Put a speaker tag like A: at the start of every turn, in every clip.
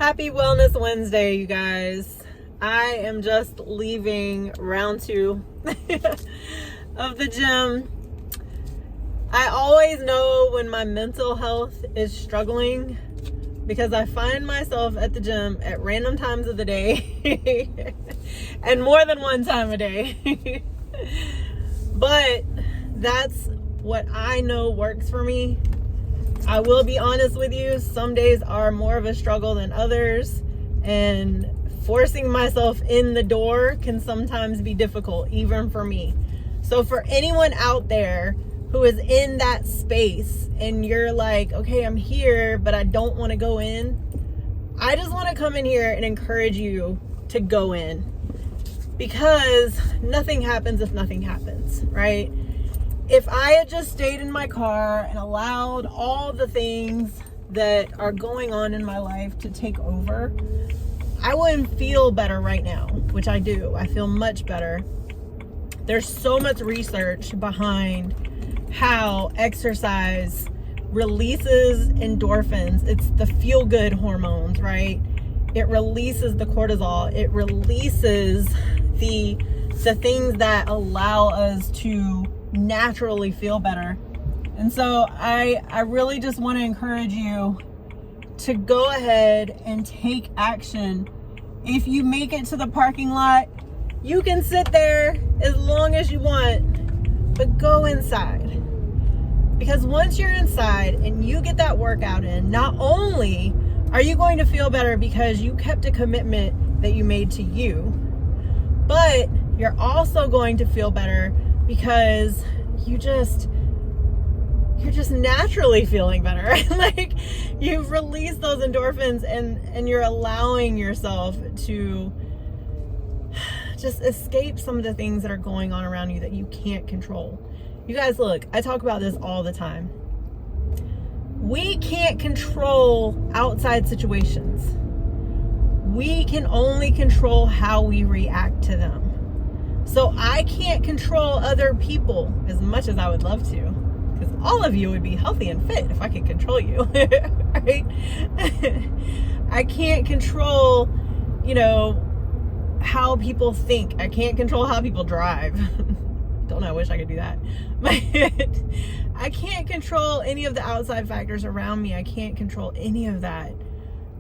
A: Happy Wellness Wednesday, you guys. I am just leaving round 2 of the gym. I always know when my mental health is struggling because I find myself at the gym at random times of the day and more than one time a day. But that's what I know works for me. I will be honest with you, some days are more of a struggle than others, and forcing myself in the door can sometimes be difficult, even for me. So for anyone out there who is in that space and you're like, okay, I'm here, but I don't want to go in, I just want to come in here and encourage you to go in, because nothing happens if nothing happens, right? If I had just stayed in my car and allowed all the things that are going on in my life to take over, I wouldn't feel better right now, which I do. I feel much better. There's so much research behind how exercise releases endorphins. It's the feel-good hormones, right? It releases the cortisol. It releases the things that allow us to naturally feel better. And so I really just want to encourage you to go ahead and take action. If you make it to the parking lot, you can sit there as long as you want, but go inside. Because once you're inside and you get that workout in, not only are you going to feel better because you kept a commitment that you made to you, but you're also going to feel better because you're just naturally feeling better. Like, you've released those endorphins and you're allowing yourself to just escape some of the things that are going on around you that you can't control. You guys, look, I talk about this all the time. We can't control outside situations. We can only control how we react to them. So I can't control other people as much as I would love to, because all of you would be healthy and fit if I could control you, right? I can't control, how people think. I can't control how people drive. Don't know, I wish I could do that. But I can't control any of the outside factors around me. I can't control any of that.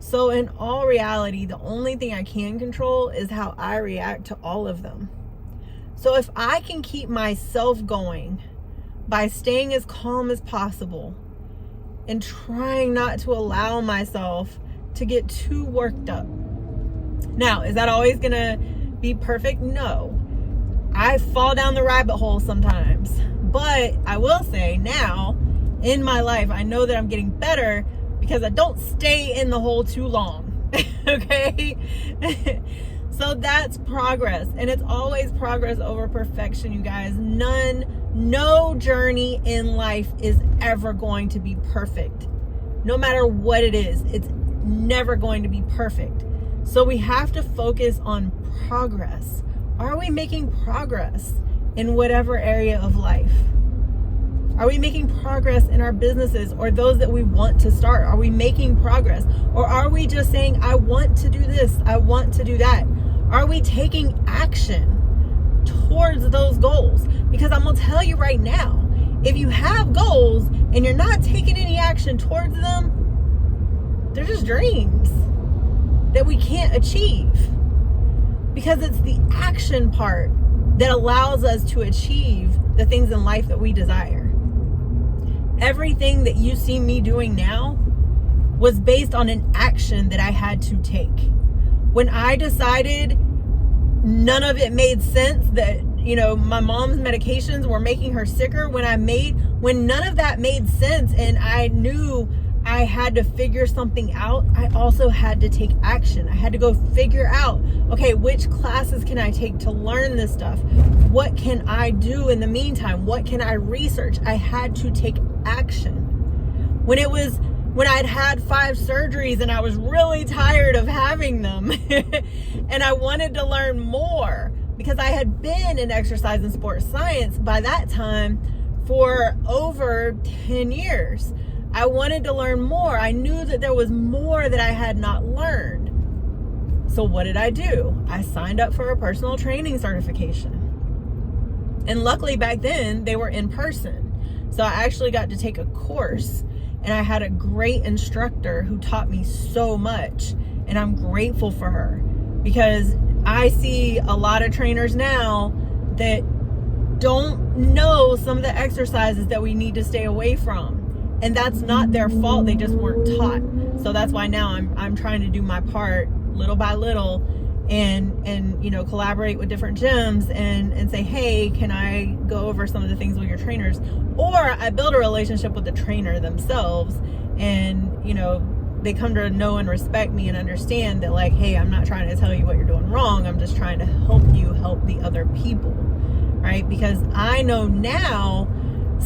A: So in all reality, the only thing I can control is how I react to all of them. So if I can keep myself going by staying as calm as possible and trying not to allow myself to get too worked up. Now, is that always going to be perfect? No. I fall down the rabbit hole sometimes. But I will say now in my life, I know that I'm getting better because I don't stay in the hole too long. Okay? So that's progress, and it's always progress over perfection, you guys. No journey in life is ever going to be perfect. No matter what it is, it's never going to be perfect. So we have to focus on progress. Are we making progress in whatever area of life? Are we making progress in our businesses or those that we want to start? Are we making progress? Or are we just saying, I want to do this, I want to do that? Are we taking action towards those goals? Because I'm going to tell you right now, if you have goals and you're not taking any action towards them, they're just dreams that we can't achieve. Because it's the action part that allows us to achieve the things in life that we desire. Everything that you see me doing now was based on an action that I had to take. When I decided none of it made sense, that, my mom's medications were making her sicker, when none of that made sense and I knew I had to figure something out, I also had to take action. I had to go figure out, okay, which classes can I take to learn this stuff? What can I do in the meantime? What can I research? I had to take action. When I'd had 5 surgeries and I was really tired of having them and I wanted to learn more because I had been in exercise and sports science by that time for over 10 years. I wanted to learn more. I knew that there was more that I had not learned. So what did I do? I signed up for a personal training certification. And luckily back then they were in person. So I actually got to take a course, and I had a great instructor who taught me so much. And I'm grateful for her, because I see a lot of trainers now that don't know some of the exercises that we need to stay away from. And that's not their fault. They just weren't taught. So that's why now I'm trying to do my part little by little, and you know, collaborate with different gyms and say, hey, can I go over some of the things with your trainers? Or I build a relationship with the trainer themselves, and you know, they come to know and respect me and understand that, like, hey, I'm not trying to tell you what you're doing wrong. I'm just trying to help you help the other people, right? Because I know now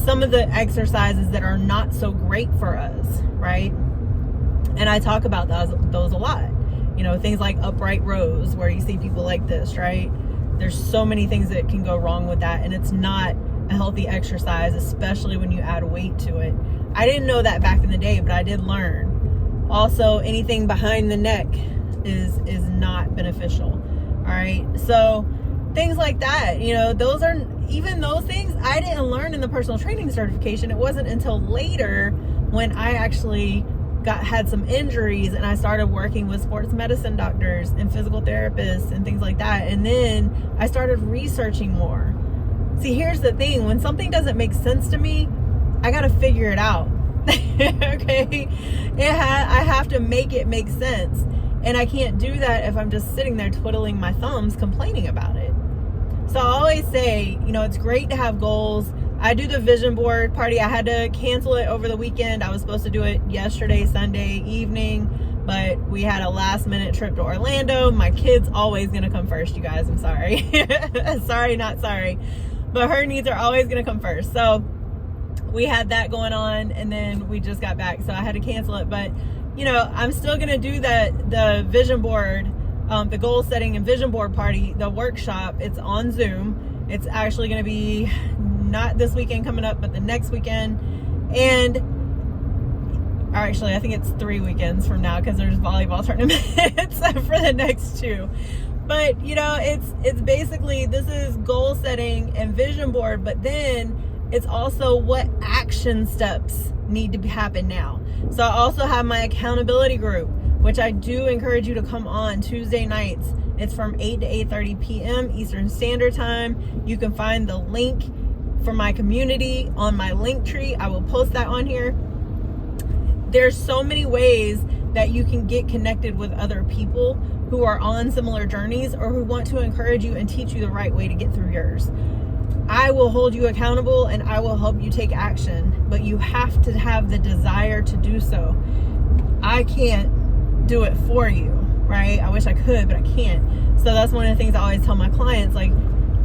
A: some of the exercises that are not so great for us, right? And I talk about those a lot. You know, things like upright rows, where you see people like this, right? There's so many things that can go wrong with that, and it's not a healthy exercise, especially when you add weight to it. I didn't know that back in the day, but I did learn. Also, anything behind the neck is not beneficial. All right, so things like that, you know, those things I didn't learn in the personal training certification. It wasn't until later, when I actually had some injuries and I started working with sports medicine doctors and physical therapists and things like that, and then I started researching more. See, here's the thing: when something doesn't make sense to me, I got to figure it out. Okay, I have to make it make sense, and I can't do that if I'm just sitting there twiddling my thumbs complaining about it. So I always say, you know, it's great to have goals. I do the vision board party. I had to cancel it over the weekend. I was supposed to do it yesterday, Sunday evening, but we had a last minute trip to Orlando. My kid's always going to come first, you guys. I'm sorry. Sorry, not sorry. But her needs are always going to come first. So we had that going on, and then we just got back. So I had to cancel it. But, you know, I'm still going to do the vision board, the goal setting and vision board party, the workshop. It's on Zoom. It's actually going to be not this weekend coming up, but the next weekend. And actually, I think it's 3 weekends from now, because there's volleyball tournaments for the next 2. But, you know, it's basically, this is goal setting and vision board, but then it's also what action steps need to happen now. So I also have my accountability group, which I do encourage you to come on Tuesday nights. It's from 8 to 8:30 p.m. Eastern Standard Time. You can find the link for my community on my link tree. I will post that on here. There's so many ways that you can get connected with other people who are on similar journeys, or who want to encourage you and teach you the right way to get through yours. I will hold you accountable, and I will help you take action, but you have to have the desire to do so. I can't do it for you, right? I wish I could, but I can't. So that's one of the things I always tell my clients, like,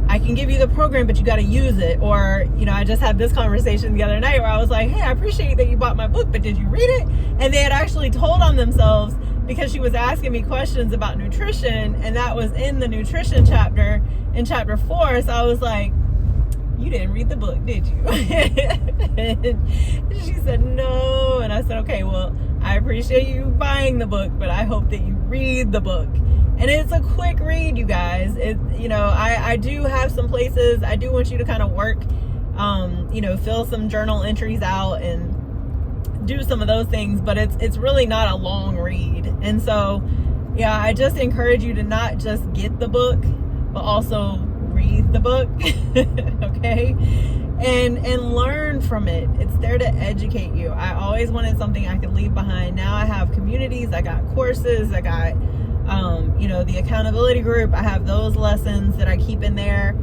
A: I can give you the program, but you got to use it. Or, you know, I just had this conversation the other night where I was like, hey, I appreciate that you bought my book, but did you read it? And they had actually told on themselves, because she was asking me questions about nutrition, and that was in the nutrition chapter, in chapter 4. So I was like, you didn't read the book, did you? And she said, no. And I said, okay, well, I appreciate you buying the book, but I hope that you read the book. And it's a quick read, you guys. You know, I do have some places, I do want you to kind of work, you know, fill some journal entries out and do some of those things, but it's really not a long read. And so, yeah, I just encourage you to not just get the book, but also read the book, okay? And learn from it. It's there to educate you. I always wanted something I could leave behind. Now I have communities, I got courses, I got you know, the accountability group. I have those lessons that I keep in there.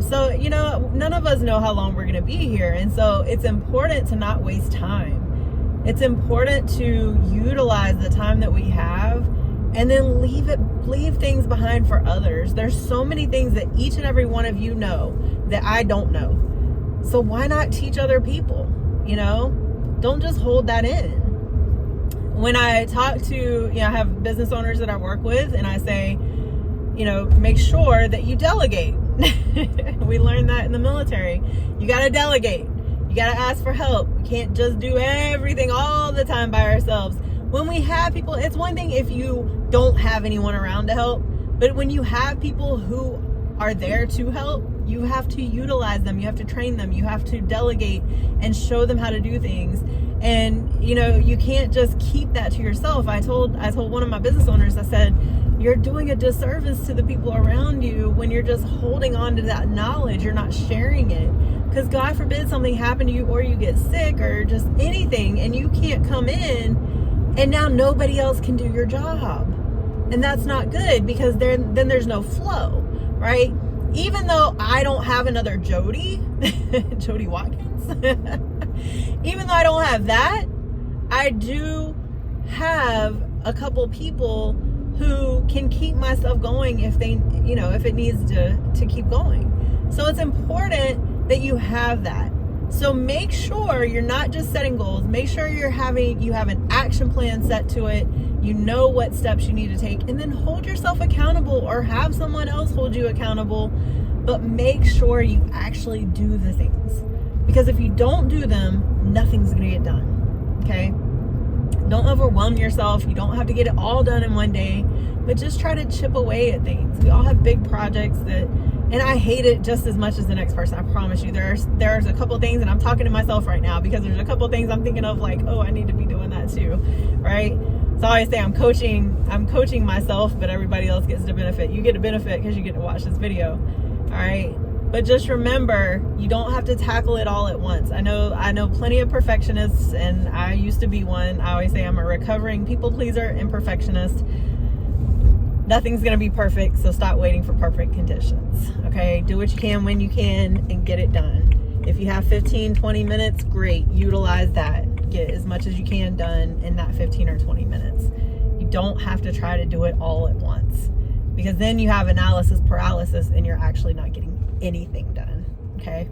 A: So, you know, none of us know how long we're going to be here. And so it's important to not waste time. It's important to utilize the time that we have, and then leave things behind for others. There's so many things that each and every one of you know that I don't know. So why not teach other people? You know, don't just hold that in. When I talk to, you know, I have business owners that I work with, and I say, you know, make sure that you delegate. We learned that in the military. You got to delegate. You got to ask for help. We can't just do everything all the time by ourselves. When we have people, it's one thing if you don't have anyone around to help, but when you have people who are there to help, you have to utilize them. You have to train them. You have to delegate and show them how to do things. And, you know, you can't just keep that to yourself. I told one of my business owners, I said, you're doing a disservice to the people around you when you're just holding on to that knowledge. You're not sharing it. Because God forbid something happen to you, or you get sick, or just anything, and you can't come in, and now nobody else can do your job. And that's not good, because then there's no flow, right? Even though I don't have another Jody, Jody Watkins, even though I don't have that, I do have a couple people who can keep myself going if they, you know, if it needs to keep going. So it's important that you have that. So make sure you're not just setting goals. Make sure you have an action plan set to it. You know what steps you need to take, and then hold yourself accountable, or have someone else hold you accountable. But make sure you actually do the things, because if you don't do them, nothing's going to get done. Okay? Don't overwhelm yourself. You don't have to get it all done in one day, but just try to chip away at things. We all have big projects and I hate it just as much as the next person. I promise you. There's a couple things, and I'm talking to myself right now, because there's a couple things I'm thinking of, like, oh, I need to be doing that too, right? So I always say I'm coaching myself, but everybody else gets the benefit. You get a benefit because you get to watch this video, all right? But just remember, you don't have to tackle it all at once. I know plenty of perfectionists, and I used to be one. I always say I'm a recovering people pleaser and perfectionist. Nothing's going to be perfect, so stop waiting for perfect conditions, okay? Do what you can when you can and get it done. If you have 15, 20 minutes, great. Utilize that. Get as much as you can done in that 15 or 20 minutes. You don't have to try to do it all at once, because then you have analysis paralysis and you're actually not getting anything done, okay?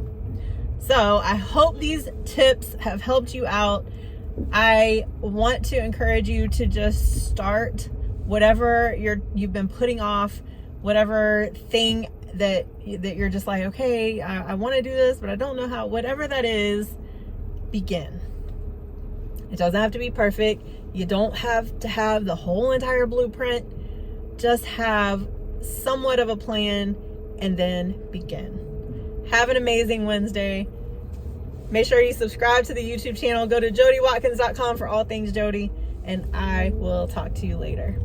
A: So I hope these tips have helped you out. I want to encourage you to just start whatever you've been putting off, whatever thing that you're just like, okay, I want to do this, but I don't know how. Whatever that is, begin. It doesn't have to be perfect. You don't have to have the whole entire blueprint. Just have somewhat of a plan, and then begin. Have an amazing Wednesday. Make sure you subscribe to the YouTube channel. Go to jodywatkins.com for all things Jody, and I will talk to you later.